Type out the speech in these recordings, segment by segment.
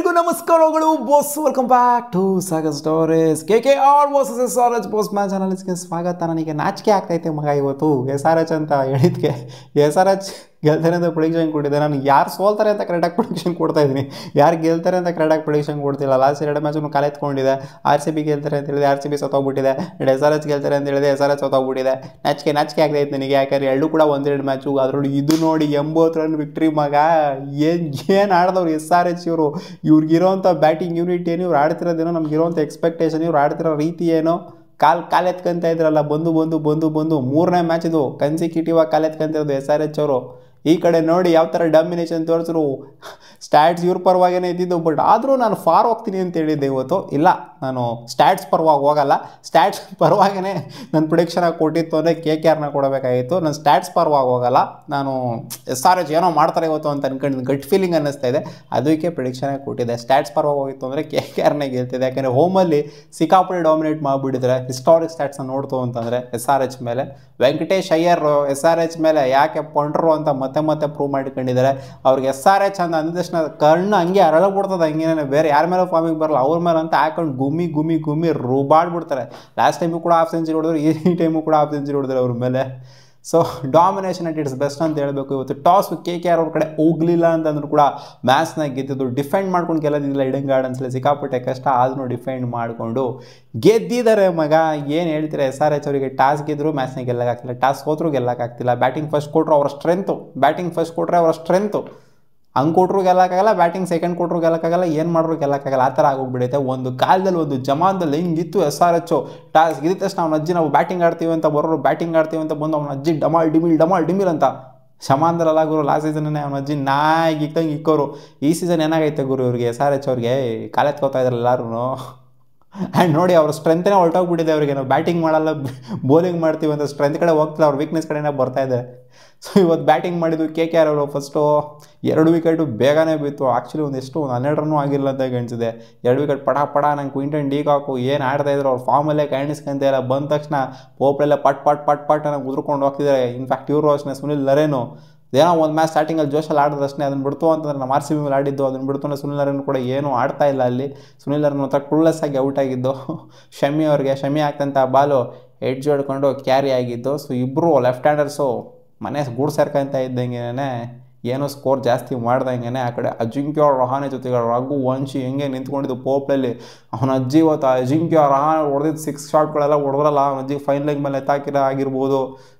ಎಲ್ಲರಿಗೂ ನಮಸ್ಕಾರಗಳು boss. Welcome back to Sagar stories. KKR versus SRH boss match ಅನಾಲಿಸಿಸ್ಗೆ ಸ್ವಾಗತ. ನನಗೆ ನಾಚಿಕೆ ಆಗ್ತೈತೆ ಮಗ ಇವತ್ತು SRH ಅಂತ ಹೇಳಿದ್ಕೆ. SRH ಗೆಲ್ತಾರೆ ಅಂತ ಪ್ರಿಡಿಕ್ಷನ್ ಕೊಟ್ಟಿದ್ದೆ. ನಾನು ಯಾರು ಸೋಲ್ತಾರೆ ಅಂತ ಕರೆಕ್ಟಾಗಿ ಪ್ರಿಡಿಕ್ಷನ್ ಕೊಡ್ತಾ ಇದ್ದೀನಿ, ಯಾರು ಗೆಲ್ತಾರೆ ಅಂತ ಕರೆಕ್ಟಾಗಿ ಪ್ರಿಡಿಕ್ಷನ್ ಕೊಡ್ತಿಲ್ಲ. ಲಾಸ್ಟ್ 2 ಮ್ಯಾಚನ್ನು ಕಾಲೆತ್ಕೊಂಡಿದೆ. RCB ಗೆಲ್ತಾರೆ ಅಂತ ಹೇಳಿದೆ, RCB ಸೋತೋಗ್ಬಿಟ್ಟಿದೆ. SRH ಗೆಲ್ತಾರೆ ಅಂತ ಹೇಳಿದೆ, SRH ಸೋತೋಗ್ಬಿಟ್ಟಿದೆ. ನಾಚಿಕೆ ಆಗ್ತೈತೆ ನನಗೆ, ಯಾಕಂದರೆ ಎರಡು ಕೂಡ 1-2 ಮ್ಯಾಚು. ಅದರಲ್ಲೂ ಇದು ನೋಡಿ 80 ರನ್ ವಿಕ್ಟ್ರಿ ಮಗ. ಏನು ಆಡಿದವ್ರು SRH ಇವರು. ಇವ್ರಿಗಿರೋಂಥ ಬ್ಯಾಟಿಂಗ್ ಯೂನಿಟ್ ಏನು, ಇವ್ರು ಆಡ್ತಿರೋದೇನೋ, ನಮಗಿರೋಂಥ ಎಕ್ಸ್ಪೆಕ್ಟೇಷನ್, ಇವ್ರು ಆಡ್ತಿರೋ ರೀತಿ ಏನೋ. ಕಾಲೆತ್ಕೊಂತ ಇದ್ರಲ್ಲ ಬಂದು 3ನೇ ಮ್ಯಾಚ್ ಇದು ಕನ್ಸಿಕ್ಯೂಟಿವ್ ಆಗಿ ಕಾಲೆತ್ಕೊಂತ ಇರೋದು SRH ಅವರು. ಈ ಕಡೆ ನೋಡಿ ಯಾವ ಥರ ಡಾಮಿನೇಷನ್ ತೋರಿಸಿದ್ರು. ಸ್ಟ್ಯಾಟ್ಸ್ ಇವ್ರ ಪರವಾಗೇ ಇದ್ದಿದ್ದು, ಬಟ್ ಆದರೂ ನಾನು ಫಾರ್ ಹೋಗ್ತೀನಿ ಅಂತ ಹೇಳಿದ್ದೆ ಇವತ್ತು. ಇಲ್ಲ, ನಾನು ಸ್ಟ್ಯಾಟ್ಸ್ ಪರವಾಗಿ ಹೋಗಲ್ಲ, ಸ್ಟ್ಯಾಟ್ಸ್ ಪರವಾಗೇ ನನ್ನ ಪ್ರಿಡಿಕ್ಷನಾಗಿ ಕೊಟ್ಟಿತ್ತು ಅಂದರೆ KKRನ ಕೊಡಬೇಕಾಗಿತ್ತು. ನಾನು ಸ್ಟ್ಯಾಟ್ಸ್ ಪರವಾಗಿ ಹೋಗಲ್ಲ, ನಾನು SRH ಏನೋ ಮಾಡ್ತಾರೆ ಇವತ್ತು ಅಂತ ಅನ್ಕೊಂಡಿದ್ದು, ಗಟ್ ಫೀಲಿಂಗ್ ಅನ್ನಿಸ್ತಾ ಇದೆ, ಅದಕ್ಕೆ ಪ್ರಿಡಿಕ್ಷನಾಗಿ ಕೊಟ್ಟಿದ್ದೆ. ಸ್ಟ್ಯಾಟ್ಸ್ ಪರವಾಗಿ ಹೋಗಿತ್ತು ಅಂದರೆ KKRನೇ ಗೆಲ್ತಿದೆ. ಯಾಕಂದರೆ ಹೋಮಲ್ಲಿ ಸಿಕ್ಕಾಪಟ್ಟೆ ಡಾಮಿನೇಟ್ ಮಾಡಿಬಿಟ್ಟಿದ್ರೆ ಹಿಸ್ಟಾರಿಕ್ ಸ್ಟ್ಯಾಟ್ಸ್ನ ನೋಡ್ತು ಅಂತಂದರೆ SRH ಮೇಲೆ. ವೆಂಕಟೇಶ್ ಅಯ್ಯರ್ SRH ಮೇಲೆ ಯಾಕೆ ಪೊಂಡ್ರು ಅಂತ ಮತ್ತೆ ಪ್ರೂವ್ ಮಾಡಿಕೊಂಡಿದ್ದಾರೆ. ಅವ್ರಿಗೆ SRH ಅಂತ ಅಂದ ತಕ್ಷಣ ಕಣ್ಣು ಹಂಗೆ ಅರಳಬಿಡ್ತದೆ, ಹಂಗೇನೆ ಬೇರೆ ಯಾರ ಮೇಲೆ ಫಾರ್ಮಿಗೆ ಬರಲ್ಲ, ಅವ್ರ ಮೇಲೆ ಅಂತ ಹಾಕೊಂಡು ಗುಮ್ಮಿ ರುಬಾಡ್ಬಿಡ್ತಾರೆ. ಲಾಸ್ಟ್ ಟೈಮು ಕೂಡ ಹಾಫ್ ಸೆಂಚುರಿ ಹೊಡೆದ್ರು, ಈ ಟೈಮು ಕೂಡ ಹಾಫ್ ಸೆಂಚುರಿ ಹೊಡೆದ್ರು ಅವ್ರ ಮೇಲೆ. So domination at it's best ಅಂತ ಹೇಳಬೇಕು. ಇವತ್ತು ಟಾಸ್ KKR ಅವ್ರ ಕಡೆ ಹೋಗಲಿಲ್ಲ ಅಂತಂದ್ರೂ ಕೂಡ ಮ್ಯಾಚ್ನ ಗೆದ್ದಿದ್ದು. ಡಿಫೆಂಡ್ ಮಾಡ್ಕೊಂಡು ಗೆಲ್ಲೋದಿಲ್ಲ ಇಡನ್ ಗಾರ್ಡನ್ಸ್ಲಿ, ಸಿಕ್ಕಾಪಟ್ಟೆ ಕಷ್ಟ ಆದ್ರೂ ಡಿಫೆಂಡ್ ಮಾಡಿಕೊಂಡು ಗೆದ್ದಿದ್ದಾರೆ ಮಗ. ಏನು ಹೇಳ್ತೀರಾ, SRH ಅವರಿಗೆ ಟಾಸ್ ಗೆದ್ದರು ಮ್ಯಾಚ್ನ ಗೆಲ್ಲಕ್ಕಾಗ್ತಿಲ್ಲ, ಟಾಸ್ ಸೋತ್ರೂ ಗೆಲ್ಲಕ್ಕಾಗ್ತಿಲ್ಲ. ಬ್ಯಾಟಿಂಗ್ ಫಸ್ಟ್ ಕೊಟ್ಟರು ಅವರ ಸ್ಟ್ರೆಂತು, ಹಂಗೆ ಕೊಟ್ಟರು ಗೆಲ್ಲಕ್ಕಾಗಲ್ಲ, ಬ್ಯಾಟಿಂಗ್ ಸೆಕೆಂಡ್ ಕೊಟ್ಟರು ಗೆಲ್ಲಕ್ಕಾಗಲ್ಲ, ಏನು ಮಾಡ್ರು ಗೆಲ್ಲಕ್ಕಾಗಲ್ಲ, ಆ ಥರ ಆಗೋಗ್ಬಿಡೈತೆ. ಒಂದು ಕಾಲದಲ್ಲಿ ಒಂದು ಜಮಾನದಲ್ಲಿ ಹಿಂಗಿತ್ತು SRH. ಟಾಸ್ ಗೆದ್ದ ತಕ್ಷಣ ಅವ್ನ ಅಜ್ಜಿ ನಾವು ಬ್ಯಾಟಿಂಗ್ ಆಡ್ತೀವಿ ಅಂತ ಬರೋರು, ಬ್ಯಾಟಿಂಗ್ ಆಡ್ತೀವಿ ಅಂತ ಬಂದು ಅವ್ನ ಅಜ್ಜಿ ಡಮಾಲ್ ಡಿಮಿಲ್ ಅಂತ ಶಮಾಂದ್ರಲ್ಲ ಗುರು. ಲಾಸ್ಟ್ ಸೀಸನ್ನೇ ಅವ್ನ ಅಜ್ಜಿ ನಾಯಿಗಿಕ್ಕಂಗೆ ಇಕ್ಕೋರು. ಈ ಸೀಸನ್ ಏನಾಗೈತೆ ಗುರು ಇವ್ರಿಗೆ, SRH ಅವ್ರಿಗೆ ಕಾಲೆತ್ಕೋತಾ ಇದ್ದಾರೆ ಎಲ್ಲರೂ. ಆ್ಯಂಡ್ ನೋಡಿ ಅವ್ರ ಸ್ಟ್ರೆಂತೇ ಹೊರಟೋಗ್ಬಿಟ್ಟಿದೆ ಅವ್ರಿಗೆ. ನಾವು ಬ್ಯಾಟಿಂಗ್ ಮಾಡಲ್ಲ, ಬೌಲಿಂಗ್ ಮಾಡ್ತೀವಿ ಅಂತ ಸ್ಟ್ರೆಂತ್ ಕಡೆ ಹೋಗ್ತಿಲ್ಲ, ಅವ್ರ ವೀಕ್ನೆಸ್ ಕಡೆನೇ ಬರ್ತಾಯಿದೆ. ಸೊ ಇವತ್ತು ಬ್ಯಾಟಿಂಗ್ ಮಾಡಿದ್ದು KKR ಅವರು. ಫಸ್ಟು 2 ವಿಕೆಟು ಬೇಗನೆ ಬಿತ್ತು. ಆ್ಯಕ್ಚುಲಿ ಒಂದು 12 ರನ್ನೂ ಆಗಿಲ್ಲ ಅಂತ ಕಾಣಿಸಿದೆ. 2 ವಿಕೆಟ್ ಪಡ ನಂಗೆ ಕ್ವಿಂಟನ್ ಡಿ ಕಾಕು ಏನು ಆಡ್ತಾಯಿದ್ರು, ಅವ್ರ ಫಾರ್ಮಲ್ಲೇ ಕಾಣಿಸ್ಕೊಂತ ಇಲ್ಲ. ಬಂದ ತಕ್ಷಣ ಪೋಪ್ಲೆಲ್ಲ ಪಟ್ ನಂಗೆ ಉದ್ರಕೊಂಡು ಹೋಗ್ತಿದ್ದಾರೆ. ಇನ್ಫ್ಯಾಕ್ಟ್ ಇವರು ಅಷ್ಟೇ, ಸುನಿಲ್ ನರೇನು ಏನೋ ಒಂದು ಮ್ಯಾಚ್ ಸ್ಟಾರ್ಟಿಂಗಲ್ಲಿ ಜೋಶಲ್ಲಿ ಆಡಿದ್ರೆ ಅಷ್ಟೇ, ಅದನ್ನು ಬಿಡ್ತು ಅಂತಂದ್ರೆ ನಮ್ಮ RCB ಮೇಲೆ ಆಡಿದ್ದು, ಅದನ್ನು ಬಿಡ್ತು ಅಂದರೆ ಸುನಿಲ್ ನರೇನ್ ಕೂಡ ಏನೂ ಆಡ್ತಾ ಇಲ್ಲ ಅಲ್ಲಿ. ಸುನಿಲ್ ನರೇನ್ ಮಾತ್ರ ಕ್ಲೂಲೆಸ್ ಆಗಿ ಔಟ್ ಆಗಿದ್ದು. ಶಮಿ ಆಗ್ತಂತ ಬಾಲು ಎಡ್ಜ್ ಹೊಡ್ಕೊಂಡು ಕ್ಯಾರಿ ಆಗಿದ್ದು. ಸೊ ಇಬ್ಬರು ಲೆಫ್ಟ್ ಹ್ಯಾಂಡರ್ಸು ಮನೆ ಗೂಡು ಸೇರ್ಕೊಂತ ಇದ್ದಂಗೆ ಏನೋ ಸ್ಕೋರ್ ಜಾಸ್ತಿ ಮಾಡ್ದಂಗೆ ಆ ಕಡೆ ಅಜಿಂಕ್ಯ ರಹಾನೆ ಜೊತೆಗೆ ರಘುವಂಶಿ ಹೆಂಗೆ ನಿಂತ್ಕೊಂಡಿದ್ದು ಪೋಪ್ಲಲ್ಲಿ. ಅವನ ಅಜ್ಜಿ ಇವತ್ತು ಅಜಿಂಕ್ಯ ರಹಾನೆ ಹೊಡೆದಿದ್ದು 6 ಶಾಟ್ಗಳೆಲ್ಲ ಹೊಡೆದ್ರಲ್ಲ, ಅವನ ಅಜ್ಜಿಗೆ ಫೈನ್ ಲೆಗ್ ಮೇಲೆ ಆಗಿರ್ಬೋದು,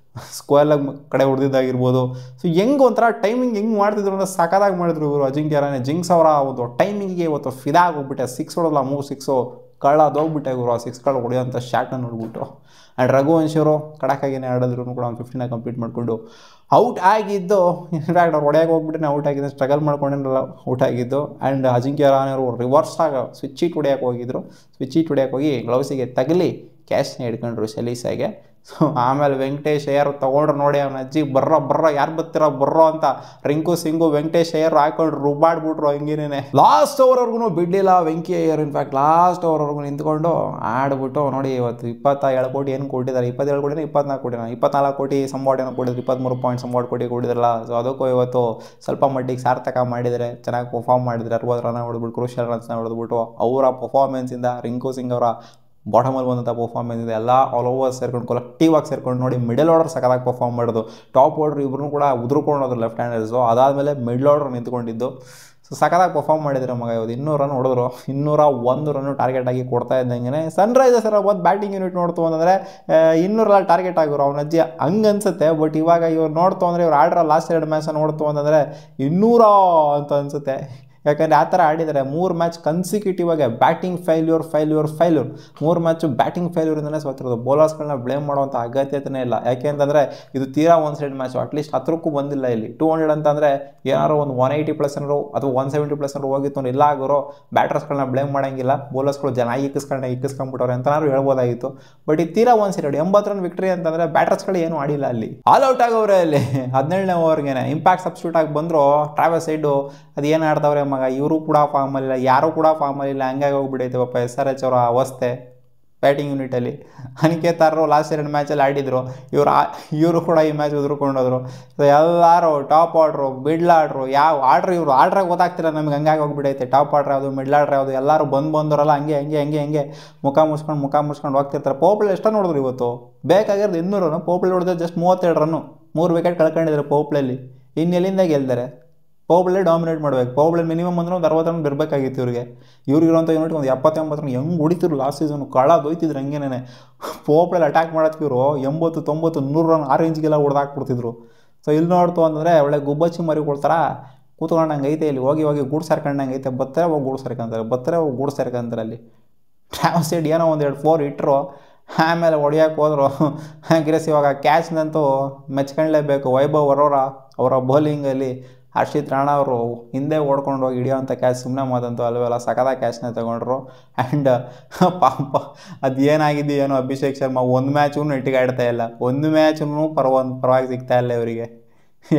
ಸ್ಕ್ವೇರ್ ಲೆಗ್ ಕಡೆ ಹೊಡೆದಿದ್ದಾಗಿರ್ಬೋದು. ಸೊ ಒಂಥರ ಟೈಮಿಂಗ್ ಹೆಂಗೆ ಮಾಡ್ತಿದ್ರು ಅಂದರೆ ಸಖತ್ತಾಗಿ ಮಾಡಿದ್ರು ಇವರು ಅಜಿಂಕ್ಯ ರಹಾನೆ. ಜಿಂಕ್ಸ್ ಅವರ ಒಂದು ಟೈಮಿಂಗಿಗೆ ಇವತ್ತು ಫಿದಾಗಿ ಹೋಗ್ಬಿಟ್ಟೆ. 6 ಹೊಡಲ್ಲ, 3 6 ಕಳ್ಳದೋಗ್ಬಿಟ್ಟೆ ಇವರು. ಆ 6 ಹೊಡೆಯೋಂಥ ಶಾಟನ್ನು ನೋಡ್ಬಿಟ್ಟು. ಆ್ಯಂಡ್ ರಘುವಂಶಿ ಅವರು ಕಡಕಾಗಿನೇ ಆಡಿದ್ರು ಕೂಡ, ಅವ್ನು 15 ಕಂಪ್ಲೀಟ್ ಮಾಡಿಕೊಂಡು ಔಟ್ ಆಗಿದ್ದು. ಇನ್ಫ್ಯಾಕ್ಟ್ ಅವ್ರು ಹೊಡೆಯೋಕೆ ಹೋಗ್ಬಿಟ್ಟು ಔಟ್ ಆಗಿದ್ದು, ಸ್ಟ್ರಗಲ್ ಮಾಡ್ಕೊಂಡೇನಲ್ಲ ಔಟ್ ಆಗಿದ್ದು. ಆ್ಯಂಡ್ ಅಜಿಂಕ್ಯ ರಹಾನೆ ಅವರು ರಿವರ್ಸ್ ಆಗಿ ಸ್ವಿಚ್ ಹೀಟ್ ಹೊಡೆಯೋಕೆ ಹೋಗಿದ್ರು. ಸ್ವಿಚ್ ಹೀಟ್ ಹೊಡೆಯೋಕೆ ಹೋಗಿ ಗ್ಲೌಸಿಗೆ ತಗಲಿ ಕ್ಯಾಚ್ನ ಹಿಡ್ಕೊಂಡ್ರು ಸಲೀಸಾಗೆ. ಸೊ ಆಮೇಲೆ ವೆಂಕಟೇಶ್ ಅಯ್ಯರ್ ತೊಗೊಂಡ್ರು. ನೋಡಿ ಅವನ ಅಜ್ಜಿ ಬರ್ರೋ ಯಾರು ಬರ್ರೋ ಅಂತ ರಿಂಕು ಸಿಂಗು ವೆಂಕಟೇಶ್ ಅಯ್ಯರ್ ಹಾಕೊಂಡು ರುಬಾಡ್ಬಿಟ್ರು ಹಂಗೇನೆ. ಲಾಸ್ಟ್ ಓವರ್ವರೆಗೂ ಬಿಡಲಿಲ್ಲ ವೆಂಕಿ ಅಯ್ಯರ್. ಇನ್ಫ್ಯಾಕ್ಟ್ ಲಾಸ್ಟ್ ಓವರ್ವರೆಗೂ ನಿಂತ್ಕೊಂಡು ಆಡ್ಬಿಟ್ಟು ನೋಡಿ ಇವತ್ತು 27 ಕೋಟಿ ಏನು ಕೊಟ್ಟಿದ್ದಾರೆ, 27 ಕೋಟಿನ 24 ಕೋಟಿನ 24 ಕೋಟಿ ಸಂಬಾಟ್ ಏನೋ ಕೊಟ್ಟಿದ್ರು, 23 ಪಾಯಿಂಟ್ ಸಂಬಾಟ್ ಕೋಟಿ ಕೊಟ್ಟಿದ್ರಲ್ಲ. ಸೊ ಅದಕ್ಕೂ ಇವತ್ತು ಸ್ವಲ್ಪ ಮಟ್ಟಿಗೆ ಸಾರ್ಥಕ ಮಾಡಿದರೆ, ಚೆನ್ನಾಗಿ ಪರ್ಫಾರ್ಮ್ ಮಾಡಿದರೆ. 60 ರನ್ ಹೊಡೆದ್ಬಿಟ್ಟು, ಕ್ರೂಷಿಯಲ್ ರನ್ಸ್ನ ಹೊಡೆದ್ಬಿಟ್ಟು ಅವರ ಪರ್ಫಾರ್ಮೆನ್ಸಿಂದ, ರಿಂಕು ಸಿಂಗ್ ಅವರ ಬಾಟಮಲ್ಲಿ ಬಂದಂಥ ಪರ್ಫಾರ್ಮೆನ್ಸ್ ಇದೆ. ಎಲ್ಲ ಆಲ್ ಓವರ್ ಸೇರ್ಕೊಂಡು ಕಲೆಕ್ಟಿವ್ ಆಗಿ ಸೇರ್ಕೊಂಡು ನೋಡಿ ಮಿಡಲ್ ಆರ್ಡರ್ ಸಖತ್ತಾಗಿ ಪರ್ಫಾರ್ಮ್ ಮಾಡೋದು. ಟಾಪ್ ಆರ್ಡರ್ ಇಬ್ಬರೂ ಕೂಡ ಉದುರ್ಕೊಂಡೋದ್ರು ಲೆಫ್ಟ್ ಹ್ಯಾಂಡರ್ಸು. ಅದಾದಮೇಲೆ ಮಿಡಲ್ ಆರ್ಡರ್ ನಿಂತ್ಕೊಂಡಿದ್ದು. ಸೊ ಸಖತ್ತಾಗಿ ಪರ್ಫಾರ್ಮ್ ಮಾಡಿದ್ದಾರೆ ಮಗ. ಇವತ್ತು 200 ರನ್ ಹೊಡೆದ್ರು. 201 ರನ್ನು ಟಾರ್ಗೆಟ್ ಆಗಿ ಕೊಡ್ತಾ ಇದ್ದಂಗೆ ಸನ್ರೈಸರ್ಸ್ ಒಂದು ಬ್ಯಾಟಿಂಗ್ ಯೂನಿಟ್ ನೋಡ್ತು ಅಂತಂದರೆ 200 ಟಾರ್ಗೆಟ್ ಆಗಿರು ಅವನ ಅಜ್ಜಿ ಹಂಗೆ ಅನ್ಸುತ್ತೆ. ಬಟ್ ಇವಾಗ ಇವ್ರು ನೋಡ್ತು ಅಂದರೆ ಇವ್ರು ಆಡಿರೋ ಲಾಸ್ಟ್ 2 ಮ್ಯಾಚ್ನ ನೋಡ್ತು ಅಂತಂದರೆ 200 ಅಂತ ಅನಿಸುತ್ತೆ. ಯಾಕಂದರೆ ಆ ಥರ ಆಡಿದ್ದಾರೆ. 3 ಮ್ಯಾಚ್ ಕನ್ಸಿಕ್ಯೂಟಿವ್ ಆಗಿ ಬ್ಯಾಟಿಂಗ್ ಫೈಲ್ಯೂರ್ 3 ಮ್ಯಾಚು ಬ್ಯಾಟಿಂಗ್ ಫೈಲ್ಯೂರಿಂದಲೇ ಸೋತಿರೋದು. ಬೌಲರ್ಸ್ಗಳನ್ನ ಬ್ಲೇಮ್ ಮಾಡುವಂಥ ಅಗತ್ಯತೆ ಇಲ್ಲ. ಯಾಕೆ ಅಂತಂದರೆ ಇದು ತೀರಾ 1 ಸೈಡ್ ಮ್ಯಾಚು. ಅಟ್ಲೀಸ್ಟ್ 10ಕ್ಕೂ ಬಂದಿಲ್ಲ ಇಲ್ಲಿ. 200 ಅಂತಂದರೆ ಏನಾದ್ರು ಒಂದು 180+ ರನ್ನರು ಅಥವಾ 170+ ರನ್ ಹೋಗಿತ್ತು ಅಂದ್ರೆ ಇಲ್ಲ ಆಗೋರು ಬ್ಯಾಟರ್ಸ್ಗಳನ್ನ ಬ್ಲೇಮ್ ಮಾಡೋಂಗಿಲ್ಲ. ಬೌಲರ್ಸ್ಗಳು ಜನ ಇಕ್ಕಿಸ್ಕೊಂಡ್ಬಿಟ್ಟವ್ರೆ ಅಂತನಾದ್ರು ಹೇಳ್ಬೋದಾಗಿತ್ತು. ಬಟ್ ಇದು ತೀರಾ 1 ಸೈಡ್. 80 ರನ್ ವಿಕ್ಟ್ರಿ ಅಂತಂದರೆ ಬ್ಯಾಟರ್ಸ್ಗಳು ಏನೂ ಆಡಿಲ್ಲ ಅಲ್ಲಿ. ಆಲ್ ಔಟ್ ಆಗೋರೆ ಅಲ್ಲಿ 17ನೇ ಓವರ್ಗೆ. ಇಂಪ್ಯಾಕ್ಟ್ ಸಬ್ಸ್ಟಿಟ್ಯೂಟ್ ಆಗಿ ಬಂದರು. ಟ್ರಾವೆಲ್ ಸೈಡು ಅದು ಏನು ಆಡ್ತವ್ರೆ ಮಗ. ಇವರು ಕೂಡ ಫಾರ್ಮಲ್ಲಿಲ್ಲ, ಯಾರೂ ಕೂಡ ಫಾರ್ಮಲ್ಲಿಲ್ಲ. ಹಂಗಾಗಿ ಹೋಗ್ಬಿಡೈತೆ ಪಾಪ SRH ಅವರ ಅವಸ್ಥೆ. ಬ್ಯಾಟಿಂಗ್ ಯೂನಿಟಲ್ಲಿ. ಅನಿಕೇತ್ ಆರ್ರು ಲಾಸ್ಟ್ 2 ಮ್ಯಾಚಲ್ಲಿ ಆಡಿದರು. ಇವರು ಕೂಡ ಈ ಮ್ಯಾಚ್ ಉದುರ್ಕೊಂಡೋದ್ರು. ಸೊ ಎಲ್ಲರೂ ಟಾಪ್ ಆರ್ಡ್ರು, ಮಿಡ್ಲ್ ಆರ್ಡ್ರು, ಯಾವ ಆರ್ಡ್ರು ಇವರು ಆರ್ಡ್ರಾಗ ಗೊತ್ತಾಗ್ತಿಲ್ಲ ನಮ್ಗೆ, ಹಂಗಾಗಿ ಹೋಗ್ಬಿಡೈತೆ. ಟಾಪ್ ಆರ್ಡ್ರ್ ಯಾವುದು, ಮಿಡ್ಲ್ ಆರ್ಡ್ರ್ ಯಾವುದು, ಎಲ್ಲರೂ ಬಂದವರಲ್ಲ ಹಂಗೆ ಮುಖ ಮುಚ್ಕೊಂಡು ಹೋಗ್ತಿರ್ತಾರೆ. ಪೋಪ್ಲ್ ಎಷ್ಟೋ ನೋಡಿದ್ರು ಇವತ್ತು, ಬೇಕಾಗಿರೋದು 200 ರನ್, ಪೋಪ್ಲ್ ಹೊಡೆದ್ರೆ ಜಸ್ಟ್ 32 ರನ್ನು, 3 ವಿಕೆಟ್ ಕಳ್ಕೊಂಡಿದ್ದಾರೆ ಪೋಪ್ಲಲ್ಲಿ. ಇನ್ನೆಲ್ಲಿಂದ ಗೆಲ್ತಾರೆ? ಪೋಬ್ಳೇ ಡಾಮಿನೇಟ್ ಮಾಡಬೇಕು. ಪೋಬ್ಳೆ ಮಿನಿಮಮ್ ಅಂದ್ರೆ ಒಂದು 60 ರನ್ ಬರಬೇಕಾಗಿತ್ತು ಇವ್ರಿಗಿರೋಂಥ ಯೂನಿಟ್ ಒಂದು 70-80 ರನ್ ಹೆಂಗೆ ಹೊಡಿತಿರು ಲಾಸ್ಟ್ ಸೀಸನ್, ಕಳದೋಯ್ತಿದ್ರು ಹಂಗೇನೆ. ಪೋಬ್ಳಲ್ಲಿ ಅಟ್ಯಾಕ್ ಮಾಡೋಕ್ಕೆ ಇವರು 80, 90, 100 ರನ್ ಆ ರೇಂಜ್ಗೆಲ್ಲ ಹೊಡೆದಾಕ್ಬಿಡ್ತಿದ್ರು. ಸೊ ಇಲ್ಲಿ ನೋಡ್ತು ಅಂದರೆ ಒಳ್ಳೆ ಗುಬ್ಬಚ್ಚಿ ಮರಿ ಕೊಡ್ತಾರ, ಕೂತ್ಕೊಂಡಂಗೆ ಐತೆ. ಇಲ್ಲಿ ಹೋಗಿ ಗೂಡು ಸೇರ್ಕೊಂಡಂಗೆ ಐತೆ. ಬರ್ತಾರೆ ಹೋಗಿ ಗೂಡು ಸೇರ್ಕೊಂತಾರೆ ಅಲ್ಲಿ. ಟ್ರಾವಿಸ್ ಹೆಡ್ ಏನೋ 1-2 4 ಇಟ್ಟರು, ಆಮೇಲೆ ಹೊಡಿಯೋಕೆ ಹೋದರು ಅಗ್ರೆಸಿವ್ ಆಗಿ. ಕ್ಯಾಚ್ನಂತೂ ಮೆಚ್ಕೊಳ್ಳೇಬೇಕು. ವೈಭವ್ ಅರೋರಾ ಅವರ ಬೌಲಿಂಗಲ್ಲಿ ಹರ್ಷಿತ್ ರಾಣಾ ಅವರು ಹಿಂದೆ ಓಡ್ಕೊಂಡು ಹೋಗಿ ಹಿಡಿಯೋವಂಥ ಕ್ಯಾಚ್ ಸುಮ್ಮನೆ ಮಾತಂತೂ ಅಲ್ವೆಲ್ಲ, ಸಕದ ಕ್ಯಾಚ್ನ ತೊಗೊಂಡ್ರು. ಆ್ಯಂಡ್ ಪಾಪ ಅದು ಏನಾಗಿದ್ದು ಏನೋ, ಅಭಿಷೇಕ್ ಶರ್ಮಾ ಒಂದು ಮ್ಯಾಚೂ ನೆಟ್ಟಿಗೆ ಆಡ್ತಾ ಇಲ್ಲ, ಒಂದು ಮ್ಯಾಚೂ ಪರವಾಗಿ ಸಿಗ್ತಾ ಇಲ್ಲ ಇವರಿಗೆ.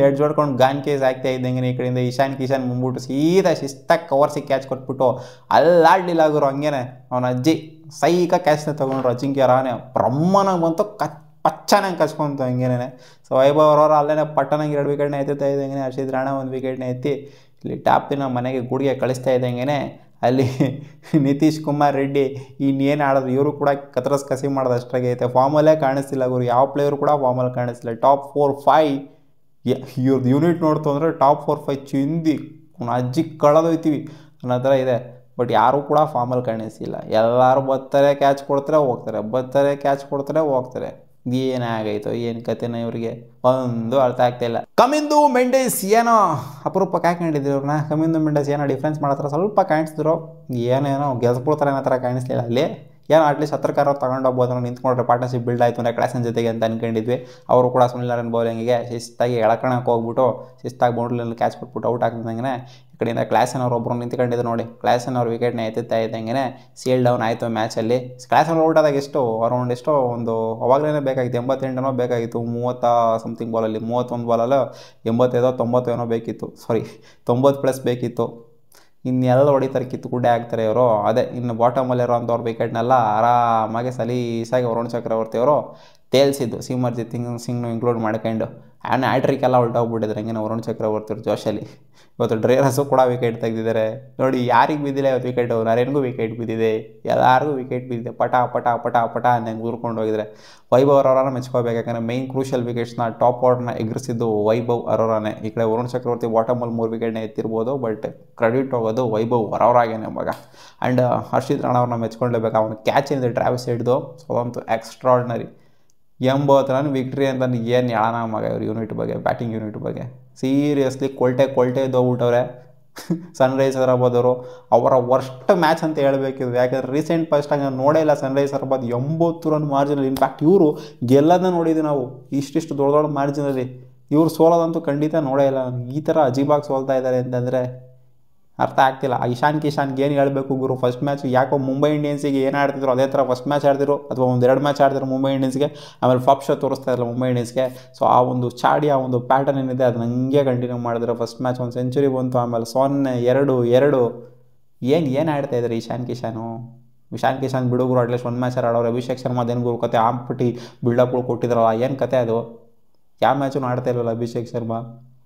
ಎಡ್ ಜೋಡ್ಕೊಂಡು ಗಾನ್ ಕೇಸ್ ಆಗ್ತಾ ಇದ್ದಂಗೆ ಈ ಕಡೆಯಿಂದ ಇಶಾನ್ ಕಿಶನ್ ಬಂದ್ಬಿಟ್ಟು ಸೀದಾ ಶಿಸ್ತಾಗಿ ಕವರ್ಸಿಗೆ ಕ್ಯಾಚ್ ಕೊಟ್ಬಿಟ್ಟು ಅಲ್ಲಾಡ್ಲಿಲ್ಲ ಆಗೋರು. ಹಂಗೇನೆ ಅವನ ಅಜ್ಜಿ ಸೈಕ ಕ್ಯಾಚ್ನ ತೊಗೊಂಡ್ರು. ಅಜಿಂಕ್ಯ ರಹಾನೆ ಬ್ರಹ್ಮನಾಗ ಬಂತು, ಪಚ್ಚನಾಗಿ ಕಚ್ಕೊಂತು ಹಂಗೇನೆ. ಸೊ ವೈಭವ್ ಅವರು ಅಲ್ಲೇ ಪಟ್ಟನಾಗಿ 2 ವಿಕೆಟ್ನ ಎತ್ತುತ್ತಾ ಇದ್ದಂಗೆ ಹರ್ಷಿತ್ ರಾಣಾ 1 ವಿಕೆಟ್ನ ಎತ್ತಿ ಇಲ್ಲಿ ಟಾಪಿನ ಮನೆಗೆ ಗುಡಿಗೆ ಕಳಿಸ್ತಾ ಇದ್ದಂಗೆ ಅಲ್ಲಿ ನಿತೀಶ್ ಕುಮಾರ್ ರೆಡ್ಡಿ ಇನ್ನೇನು ಆಡೋದು, ಇವರು ಕೂಡ ಕಸಿ ಮಾಡೋದು ಅಷ್ಟಾಗೆ ಐತೆ. ಫಾರ್ಮಲ್ಲೇ ಕಾಣಿಸ್ತಿಲ್ಲ ಅವರು, ಯಾವ ಪ್ಲೇಯರು ಕೂಡ ಫಾರ್ಮಲ್ಲಿ ಕಾಣಿಸ್ತಿಲ್ಲ. ಟಾಪ್ 4-5 ಇವ್ರದ್ದು ಯೂನಿಟ್ ನೋಡ್ತು ಅಂದರೆ ಟಾಪ್ 4-5 ಚಿಂದಿ ಅಜ್ಜಿ ಕಳೆದೋಯ್ತೀವಿ ಅನ್ನೋ ಥರ ಇದೆ. ಬಟ್ ಯಾರೂ ಕೂಡ ಫಾರ್ಮಲ್ಲಿ ಕಾಣಿಸ್ತಿಲ್ಲ. ಎಲ್ಲರೂ ಬರ್ತಾರೆ, ಕ್ಯಾಚ್ ಕೊಡ್ತಾರೆ, ಹೋಗ್ತಾರೆ. ಏನಾಗೈತೋ ಏನು ಕತೆನ ಇವರಿಗೆ ಒಂದು ಅರ್ಥ ಆಗ್ತಾಯಿಲ್ಲ. ಕಮಿಂದು ಮೆಂಡಿಸ್ ಏನೋ ಅಪರೂಪಕ್ಕೆ ಹಾಕೊಂಡಿದ್ರು ಇವ್ರನ್ನ. ಕಮಿಂದು ಮೆಂಡಿಸ್ ಏನೋ ಡಿಫ್ರೆನ್ಸ್ ಮಾಡತ್ರ ಸ್ವಲ್ಪ ಕಾಣಿಸಿದ್ರು, ಏನೇನೋ ಗೆಲ್ಸ್ಬಿಡ್ತಾರೆ ಅನ್ನೋ ಥರ ಕಾಣಿಸ್ಲಿಲ್ಲ ಅಲ್ಲಿ. ಏನೋ ಅಟ್ಲೀಸ್ಟ್ 10 ಕಾರ್ ತೊಗೊಂಡೋಗ್ಬೋದು, ನೋಡ್ಕೊಂಡ್ರೆ ಪಾರ್ಟ್ನರ್ಶಿಪ್ ಬಿಲ್ಡ್ ಆಯಿತು ಅಂದರೆ ಕ್ಲಾಸನ್ ಜೊತೆಗೆ ಅಂತ ಅಂದ್ಕೊಂಡಿದ್ವಿ. ಅವರು ಕೂಡ ಸುನಿಲ್ ನಾರಾಯಣ್ ಬೌಲಿಂಗಿಗೆ ಶಿಸ್ತಾಗಿ ಎಳ್ಕೊಳಕ್ಕೆ ಹೋಗ್ಬಿಟ್ಟು ಶಿಸ್ತಾಗಿ ಬೌಂಡ್ರಿಯಲ್ಲಿ ಕ್ಯಾಚ್ ಕೊಟ್ಬಿಟ್ಟು ಔಟ್ ಆಗ್ತಿದ್ದಂಗೆ ಈ ಕಡೆಯಿಂದ ಕ್ಲಾಸನ್ ಅವ್ರು ಒಬ್ಬರು ನಿಂತ್ಕೊಂಡಿದ್ರು ನೋಡಿ. ಕ್ಲಾಸನ್ ಅವ್ರ ವಿಕೆಟ್ನ ಎತ್ತುತ್ತಾ ಇದ್ದಂಗೆ ಸೇಲ್ ಡೌನ್ ಆಯಿತು ಮ್ಯಾಚಲ್ಲಿ. ಕ್ಲಾಸನ್ ಔಟ್ ಆದಾಗ ಅರೌಂಡ್ ಒಂದು ಅವಾಗಲೇ ಬೇಕಾಗಿತ್ತು 88 ಬೇಕಾಗಿತ್ತು, 30 ಸಮಥಿಂಗ್ ಬಾಲಲ್ಲಿ, 31 ಬಾಲಲ್ಲಿ 85 90 ಏನೋ ಬೇಕಿತ್ತು, 90+ ಬೇಕಿತ್ತು. ಇನ್ನೆಲ್ಲ ಹೊಡಿತಾರೆ, ಕಿತ್ತುಗುಡ್ಡೆ ಆಗ್ತಾರೆ ಇವರು. ಅದೇ ಇನ್ನು ಬಾಟಮಲ್ಲಿರೋ ಅಂಥವ್ರ ವಿಕೆಟ್ನೆಲ್ಲ ಆರಾಮಾಗಿ ಸಲೀಸಾಗಿ ವರುಣ್ ಚಕ್ರವರ್ತಿ ಅವರು ತೇಲ್ಸಿದ್ದು, ಸಿಮರ್ಜಿತ್ ಸಿಂಗ್ನು ಇನ್ಕ್ಲೂಡ್ ಮಾಡ್ಕೊಂಡು. ಹ್ಯಾಟ್ರಿಕ್ ಎಲ್ಲ ಹೊರಟೋಗ್ಬಿಟ್ಟಿದ್ರು ಹಂಗೆ ವರುಣ್ ಚಕ್ರವರ್ತಿ ಅವ್ರ ಜೋಶಲ್ಲಿ. ಇವತ್ತು ಡ್ರೇರಸು ಕೂಡ ವಿಕೆಟ್ ತೆಗೆದಿದ್ದಾರೆ ನೋಡಿ. ಯಾರಿಗೆ ಬಿದ್ದಿಲ್ಲ ಇವತ್ತು ವಿಕೆಟು? ನರೇನ್ಗೂ ವಿಕೆಟ್ ಬಿದ್ದಿದೆ, ಎಲ್ಲರಿಗೂ ವಿಕೆಟ್ ಬಿದ್ದಿದೆ. ಪಟ ಅಂದಂಗೆ ಊರ್ಕೊಂಡು ಹೋಗಿದ್ರೆ. ವೈಭವ್ ಅರೋರಾನ ಮೆಚ್ಕೋಬೇಕು, ಯಾಕಂದರೆ ಮೈನ್ ಕ್ರೂಷಿಯಲ್ ವಿಕೆಟ್ಸ್ನ ಟಾಪ್ ಆರ್ಡ್ರನ್ನ ಎಗರಿಸಿದ್ದು ವೈಭವ್ ಅರೋರಾನೇ. ಈ ಕಡೆ ವರುಣ್ ಚಕ್ರವರ್ತಿ ಬಾಟಮಲ್ಲಿ 3 ವಿಕೆಟ್ನ ಎತ್ತಿರ್ಬೋದು, ಬಟ್ ಕ್ರೆಡಿಟ್ ಹೋಗೋದು ವೈಭವ್ ಅರೋರಾಗೇನೆ ಇವಾಗ. ಆ್ಯಂಡ್ ಹರ್ಷಿತ್ ರಾಣಾ ಅವ್ರನ್ನ ಮೆಚ್ಕೊಳ್ಲೇಬೇಕು. ಅವನು ಕ್ಯಾಚ್ ಏನಿದೆ ಟ್ರಾವಿಸ್ ಹೆಡ್ದು, ಸೊ ಅದಂತೂ ಎಕ್ಸ್ಟ್ರಾರ್ಡಿನರಿ. 80 ರನ್ ವಿಕ್ಟ್ರಿ ಅಂತ ಏನು ಹೇಳೋಣ ಮಗ ಇವ್ರ ಯೂನಿಟ್ ಬಗ್ಗೆ, ಬ್ಯಾಟಿಂಗ್ ಯೂನಿಟ್ ಬಗ್ಗೆ. ಸೀರಿಯಸ್ಲಿ ಕೊಲ್ಟೆ ಇದ್ದೋಗ್ಬಿಟ್ಟವ್ರೆ ಸನ್ರೈಸ್ ಹೈದರಾಬಾದ್ ಅವರು. ಅವರ ವರ್ಸ್ಟ್ ಮ್ಯಾಚ್ ಅಂತ ಹೇಳಬೇಕಿದ್ರು, ಯಾಕಂದರೆ ರೀಸೆಂಟ್ ಫಸ್ಟಾಗಿ ನಾನು ನೋಡೇ ಇಲ್ಲ ಸನ್ರೈಸ್ ಹೈದರಾಬಾದ್ 80 ರನ್ ಮಾರ್ಜಿನಲ್ಲಿ. ಇನ್ಫ್ಯಾಕ್ಟ್ ಇವರು ಗೆಲ್ಲೋದನ್ನ ನೋಡಿದ್ವಿ ನಾವು, ಇಷ್ಟಿಷ್ಟು ದೊಡ್ಡ ಮಾರ್ಜಿನಲ್ಲಿ. ಇವ್ರು ಸೋಲೋದಂತೂ ಖಂಡಿತ ನೋಡೇ ಇಲ್ಲ. ಈ ಥರ ಅಜೀಬಾಗಿ ಸೋಲ್ತಾ ಇದ್ದಾರೆ ಅಂತಂದರೆ ಅರ್ಥ ಆಗ್ತಿಲ್ಲ. ಇಶಾನ್ ಕಿಶಾನ್ಗೆ ಏನು ಹೇಳಬೇಕು ಗುರು? ಫಸ್ಟ್ ಮ್ಯಾಚ್ ಯಾಕೋ ಮುಂಬೈ ಇಂಡಿಯನ್ಸಿಗೆ ಏನು ಆಡ್ತಿದ್ರು ಅದೇ ಥರ ಫಸ್ಟ್ ಮ್ಯಾಚ್ ಆಡ್ತಿದ್ರು, ಅಥವಾ 1-2 ಮ್ಯಾಚ್ ಆಡ್ತಿದ್ರು ಮುಂಬೈ ಇಂಡಿಯನ್ಸ್ಗೆ, ಆಮೇಲೆ ಫ್ಲಾಪ್ ಶೋ ತೋರಿಸ್ತಾ ಇರಲ್ಲ ಮುಂಬೈ ಇಂಡಿಯನ್ಸ್ಗೆ. ಸೊ ಆ ಒಂದು ಚಾಡಿ, ಆ ಒಂದು ಪ್ಯಾಟರ್ನ್ ಏನಿದೆ ಅದು ಹಂಗೆ ಕಂಟಿನ್ಯೂ ಮಾಡಿದ್ರು. ಫಸ್ಟ್ ಮ್ಯಾಚ್ 1 ಸೆಂಚುರಿ ಬಂತು, ಆಮೇಲೆ 0-2 ಏನು ಆಡ್ತಾ ಇದ್ದಾರೆ ಇಶಾನ್ ಕಿಶಾನ್ ಬಿಡುಗರು. ಅಟ್ಲೀಸ್ಟ್ 1 ಮ್ಯಾಚ್ ಆಡೋರು. ಅಭಿಷೇಕ್ ಶರ್ಮಾ ಅದೇನು ಗುರು ಕತೆ ಆಂಪಟ್ಟಿ ಬಿಲ್ಡಪ್ಗಳು ಕೊಟ್ಟಿದ್ರಲ್ಲ, ಏನು ಕತೆ ಅದು? ಯಾವ ಮ್ಯಾಚೂ ಆಡ್ತಾ ಇರಲಿಲ್ಲ ಅಭಿಷೇಕ್ ಶರ್ಮಾ.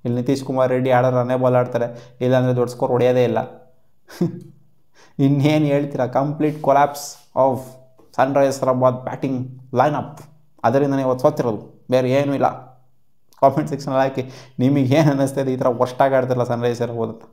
ಇಲ್ಲಿ ನಿತೀಶ್ ಕುಮಾರ್ ರೆಡ್ಡಿ ಆಡೋರು ರನ್ನೇ ಬಾಲ್ ಆಡ್ತಾರೆ, ಇಲ್ಲಾಂದರೆ ದೊಡ್ಡ ಸ್ಕೋರ್ ಹೊಡೆಯೋದೇ ಇಲ್ಲ. ಇನ್ನೇನು ಹೇಳ್ತೀರಾ? Complete collapse of Sunrise Hyderabad batting lineup. ಅದರಿಂದನೇ ಇವತ್ತು ಸೋತಿರೋದು, ಬೇರೆ ಏನೂ ಇಲ್ಲ. ಕಾಮೆಂಟ್ ಸೆಕ್ಷನಲ್ಲಿ ಹಾಕಿ ನಿಮಗೆ ಏನು ಅನ್ನಿಸ್ತಾ ಇದೆ, ಈ ಥರ ವರ್ಸ್ಟಾಗಿ ಆಡ್ತಿರಲ್ಲ ಸನ್ರೈಸ್ ಹೈದರಾಬಾದ್ ಅಂತ.